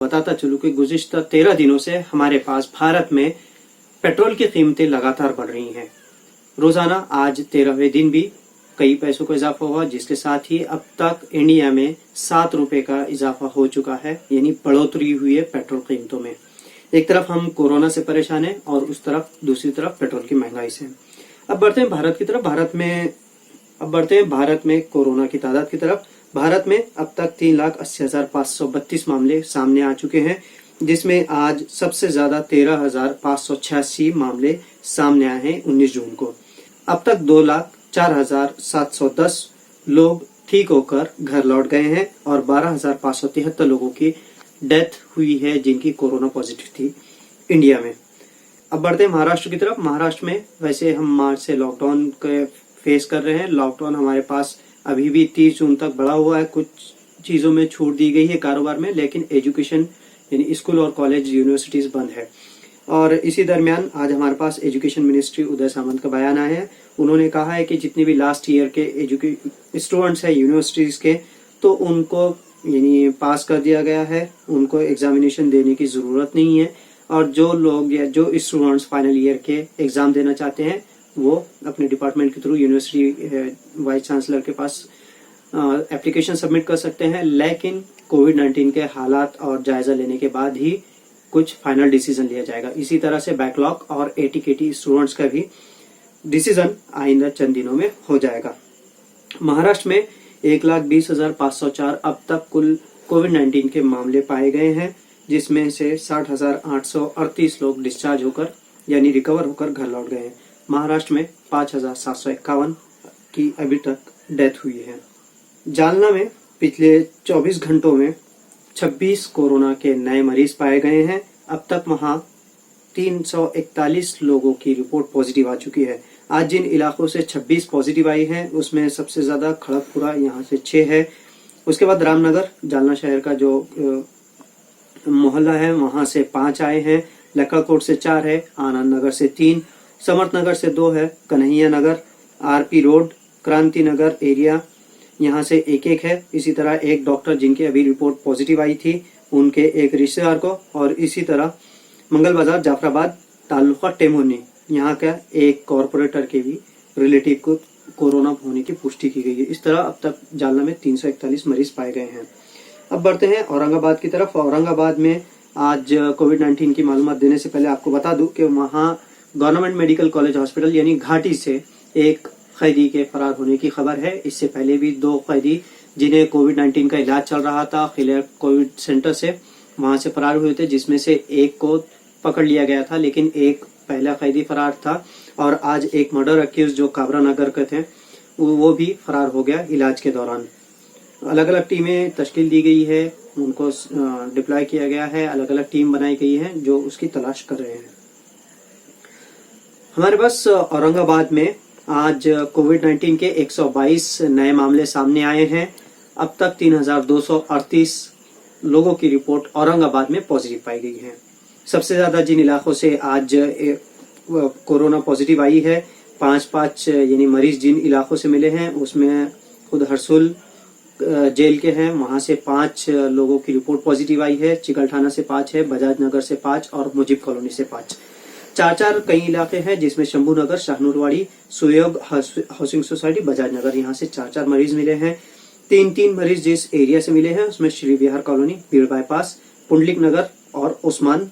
बताता चलूं कि गुज़िश्ता 13 दिनों से हमारे पास भारत में पेट्रोल की कीमतें लगातार बढ़ रही हैं। रोजाना आज 13वें दिन भी कई पैसों का इजाफा हुआ, जिसके साथ ही अब तक इंडिया में 7 रुपए का इजाफा हो चुका है, यानी बढ़ोतरी हुई है पेट्रोल कीमतों में। एक तरफ हम कोरोना से परेशान हैं और दूसरी तरफ पेट्रोल की महंगाई से। अब बढ़ते हैं भारत की तरफ। भारत में कोरोना की तादाद की तरफ। भारत में अब तक 3,80,532 मामले सामने आ चुके हैं, जिसमें आज सबसे ज्यादा 13,586 मामले सामने आए हैं 19 जून को। अब तक 2,04,710 लोग ठीक होकर घर लौट गए हैं और 12,573 लोगों की डेथ हुई है जिनकी कोरोना पॉजिटिव थी इंडिया में। अब बढ़ते हैं महाराष्ट्र की तरफ। महाराष्ट्र में वैसे हम मार्च से लॉकडाउन के फेस कर रहे हैं। लॉकडाउन हमारे पास अभी भी 30 जून तक बढ़ा हुआ है। कुछ चीजों में छूट दी गई है कारोबार में, लेकिन एजुकेशन यानी स्कूल और कॉलेज यूनिवर्सिटीज बंद है। और इसी दरमियान आज हमारे पास एजुकेशन मिनिस्ट्री उदय सामंत का बयान आया है। उन्होंने कहा है कि जितने भी लास्ट ईयर के स्टूडेंट्स हैं यूनिवर्सिटीज के, तो उनको यानी पास कर दिया गया है, उनको एग्जामिनेशन देने की जरूरत नहीं है। और जो लोग या जो स्टूडेंट्स फाइनल ईयर के एग्जाम देना चाहते हैं वो अपने डिपार्टमेंट के थ्रू यूनिवर्सिटी वाइस चांसलर के पास एप्लीकेशन सबमिट कर सकते हैं, लेकिन कोविड-19 के हालात और जायजा लेने के बाद ही कुछ फाइनल डिसीजन लिया जाएगा। इसी तरह से बैकलॉग और एटीकेटी स्टूडेंट्स का भी डिसीजन आइंदा चंद दिनों में हो जाएगा। महाराष्ट्र में 1,20,504 अब तक कुल कोविड-19 के मामले पाए गए हैं, जिसमें से 60,838 लोग डिस्चार्ज होकर यानी रिकवर होकर घर लौट गए हैं। महाराष्ट्र में 5,751 की अभी तक डेथ हुई है। जालना में पिछले 24 घंटों में 26 कोरोना के नए मरीज पाए गए हैं। अब तक वहां 341 लोगों की रिपोर्ट पॉजिटिव आ चुकी है। आज जिन इलाकों से 26 पॉजिटिव आई है उसमें सबसे ज्यादा खड़गपुरा, यहाँ से 6 है। उसके बाद रामनगर, जालना शहर का जो मोहल्ला है, वहां से 5 आए हैं। लक्काकोट से 4 है, आनंद नगर से 3, समर्थ नगर से 2 है, कन्हैया नगर, आरपी रोड, क्रांति नगर एरिया, यहाँ से 1-1 है। इसी तरह एक डॉक्टर जिनकी अभी रिपोर्ट पॉजिटिव आई थी, उनके एक रिश्तेदार को, और इसी तरह मंगल बाजार, जाफराबाद, तालुका टेमोनी, यहाँ का एक कॉर्पोरेटर के भी रिलेटिव को कोरोना होने की पुष्टि की गई है। इस तरह अब तक जालना में 341 मरीज पाए गए हैं। अब बढ़ते हैं औरंगाबाद की तरफ। औरंगाबाद में आज कोविड-19 की मालूमात देने से पहले आपको बता दूं कि वहां गवर्नमेंट मेडिकल कॉलेज हॉस्पिटल यानी घाटी से एक कैदी के फरार होने की खबर है। इससे पहले भी 2 कैदी जिन्हें कोविड-19 का इलाज चल रहा था खिलर कोविड सेंटर से, वहां से फरार हुए थे, जिसमें से एक को पकड़ लिया गया था, लेकिन एक पहला कैदी फरार था। और आज एक मर्डर अक्यूज जो काबरा नगर के थे वो भी फरार हो गया इलाज के दौरान। अलग अलग टीमें तश्कील दी गई है, उनको डिप्लॉय किया गया है, अलग अलग टीम बनाई गई है जो उसकी तलाश कर रहे हैं। हमारे पास औरंगाबाद में आज कोविड-19 के 122 नए मामले सामने आए हैं। अब तक 3,238 लोगों की रिपोर्ट औरंगाबाद में पॉजिटिव पाई गई है। सबसे ज्यादा जिन इलाकों से आज कोरोना पॉजिटिव आई है, 5-5 यानी मरीज जिन इलाकों से मिले हैं उसमें खुद हरसुल जेल के हैं, वहां से 5 लोगों की रिपोर्ट पॉजिटिव आई है। चिकलठाना से 5 है, बजाज नगर से 5 और मुजीब कॉलोनी से 5। 4 कई इलाके हैं जिसमें शंभू नगर, शाहनूरवाड़ी, सुयोग हाउसिंग सोसाइटी, बजाज नगर, यहाँ से 4 मरीज मिले हैं। 3 मरीज जिस एरिया से मिले हैं उसमें श्री विहार कॉलोनी, भीड़ बाईपास, पुंडलिक नगर और उस्मान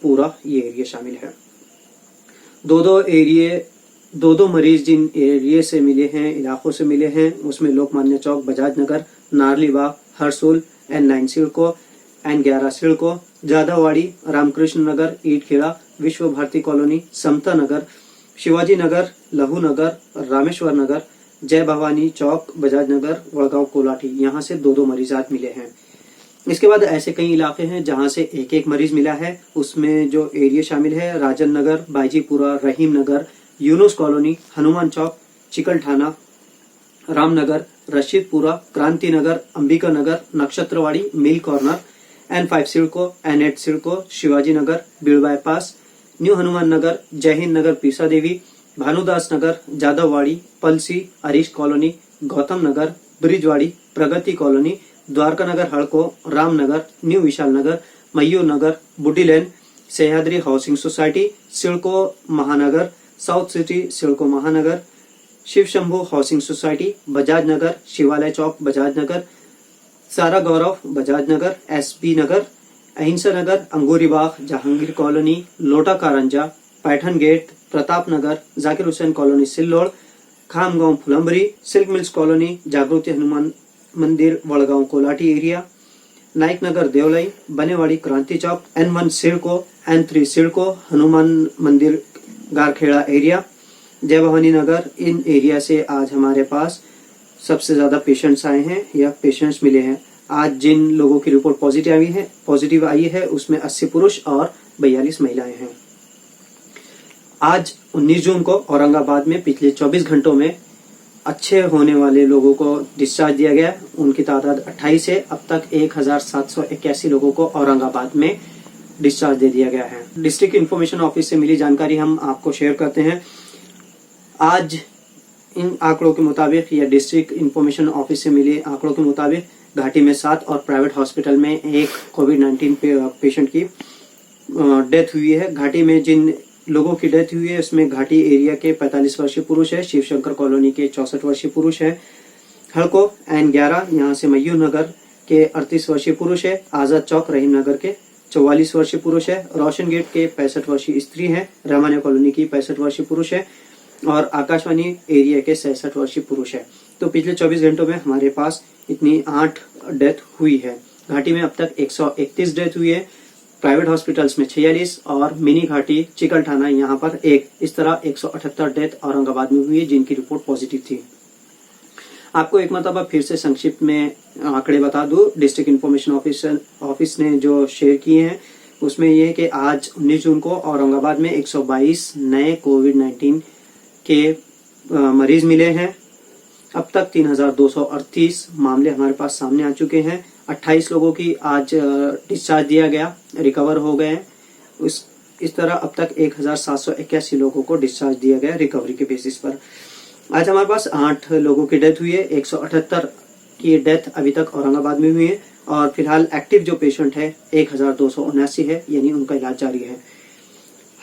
पूरा ये एरिया शामिल है। 2 मरीज जिन एरिया से मिले हैं, इलाकों से मिले हैं, उसमें लोकमान्य चौक, बजाज नगर, नारलीबाग, हरसुल, N9 सिडको, N11 सिडको, जाधववाड़ी, रामकृष्ण नगर, ईटखेड़ा, विश्व भारती कॉलोनी, समता नगर, शिवाजी नगर, लहू नगर, रामेश्वर नगर, जय भवानी चौक, बजाज नगर, वड़गांव कोलाठी, यहाँ से 2 मरीज आज मिले हैं। इसके बाद ऐसे कई इलाके हैं जहां से 1 मरीज मिला है। उसमें जो एरिया शामिल है, Rajan Nagar, Baijipura, Rahim Nagar, Yunus colony, Hanuman Chowk, Chikalthana, Ramnagar, Rashidpura, Kranti Nagar, Ambika Nagar, Nakshatrawadi, mill corner, N5 CIDCO, N8 CIDCO, Shivaji Nagar, Beed bypass, new Hanuman Nagar, जय हिंद नगर, पीसा देवी, भानुदास नगर, जादववाड़ी, पलसी, हरीश कॉलोनी, गौतम नगर, ब्रिजवाड़ी, प्रगति कॉलोनी, द्वारका नगर, हड़को, रामनगर, न्यू विशाल नगर, मयूर नगर, बुड्डी लेन, सह्याद्री हाउसिंग सोसाइटी, सिडको महानगर, साउथ सिटी सिडको महानगर, शिव शंभू हाउसिंग सोसाइटी, बजाज नगर, शिवालय चौक बजाज नगर, सारा गौरव बजाज नगर, एसपी नगर, अहिंसा नगर, अंगूरी बाग, Jahangir colony, Lota Karanja, Paithan gate, Pratap Nagar, Zakir Hussain colony Sillod, Khamgaon Phulambri, silk mills colony, Jagruti Hanuman Mandir Wadgaon Kolhati area, Naik Nagar Devlai, Banewadi Kranti Chowk, N1 CIDCO, N3 CIDCO, Hanuman मंदिर गारखेड़ा एरिया, जय भवानी नगर। इन एरिया से आज हमारे पास सबसे ज्यादा पेशेंट्स आए हैं या पेशेंट्स मिले हैं। आज जिन लोगों की रिपोर्ट पॉजिटिव आई है उसमें 80 पुरुष और 42 महिलाएं हैं। आज 19 जून को औरंगाबाद में पिछले 24 घंटों में अच्छे होने वाले लोगों को डिस्चार्ज दिया गया। उनकी तादाद 28 है। अब तक 1781 लोगों को औरंगाबाद में डिस्चार्ज दे दिया गया है। डिस्ट्रिक्ट इंफॉर्मेशन ऑफिस से मिली जानकारी हम आपको शेयर करते हैं। आज इन आंकड़ों के मुताबिक या डिस्ट्रिक्ट इंफॉर्मेशन ऑफिस से मिले आंकड़ों के मुताबिक घाटी में 7 और प्राइवेट हॉस्पिटल में एक कोविड-19 पेशेंट की डेथ हुई है। घाटी में जिन लोगों की डेथ हुई है उसमें घाटी एरिया के 45 वर्षीय पुरुष है, शिवशंकर कॉलोनी के 64 वर्षीय पुरुष है, हड़को N11 यहाँ से मयूर नगर के 38 वर्षीय पुरुष है, आजाद चौक रहीम नगर के 44 वर्षीय पुरुष है, रोशन गेट के 65 वर्षीय स्त्री है, रहमानिया कॉलोनी की 65 वर्षीय पुरुष है और आकाशवाणी एरिया के 66 वर्षीय पुरुष है। तो पिछले 24 घंटों में हमारे पास इतनी 8 डेथ हुई है। घाटी में अब तक 131 डेथ हुई है, प्राइवेट हॉस्पिटल्स में 46 और मिनी घाटी चिकलठाना यहाँ पर 1। इस तरह 178 डेथ औरंगाबाद में हुई है जिनकी रिपोर्ट पॉजिटिव थी। आपको एक मरतबा फिर से संक्षिप्त में आंकड़े बता दूं। डिस्ट्रिक्ट इंफॉर्मेशन ऑफिस ने जो शेयर किए हैं उसमें यह है कि आज 19 जून को औरंगाबाद में 122 नए कोविड-19 के मरीज मिले हैं। अब तक 3238 मामले हमारे पास सामने आ चुके हैं। 28 लोगों की आज डिस्चार्ज दिया गया, रिकवर हो गए हैं। इस तरह अब तक 1781 लोगों को डिस्चार्ज दिया गया रिकवरी के बेसिस पर। आज हमारे पास 8 लोगों की डेथ हुई है। 178 की डेथ अभी तक औरंगाबाद में हुई है और फिलहाल एक्टिव जो पेशेंट है 1279 है, यानी उनका इलाज जारी है।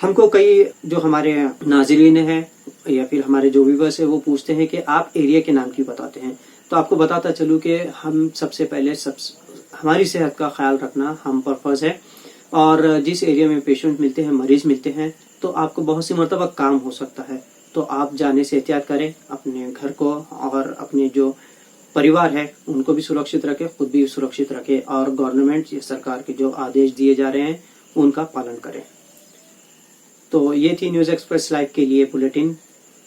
हमको कई जो हमारे नाज़रीन हैं या फिर हमारे जो व्यूअर्स है वो पूछते हैं कि आप एरिया के नाम क्यों बताते हैं। तो आपको बताता चलूं कि हम सबसे पहले हमारी सेहत का ख्याल रखना हम पर्पज है और जिस एरिया में पेशेंट मिलते हैं, मरीज मिलते हैं, तो आपको बहुत सी मरतबा काम हो सकता है। तो आप जाने से एहतियात करें, अपने घर को और अपने जो परिवार है उनको भी सुरक्षित रखें, खुद भी सुरक्षित रखें और गवर्नमेंट या सरकार के जो आदेश दिए जा रहे हैं उनका पालन करें। तो ये थी न्यूज एक्सप्रेस लाइव के लिए bulletin.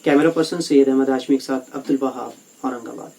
Camera person Syed Ahmed Hashmi के साथ अब्दुल वहाब, औरंगाबाद।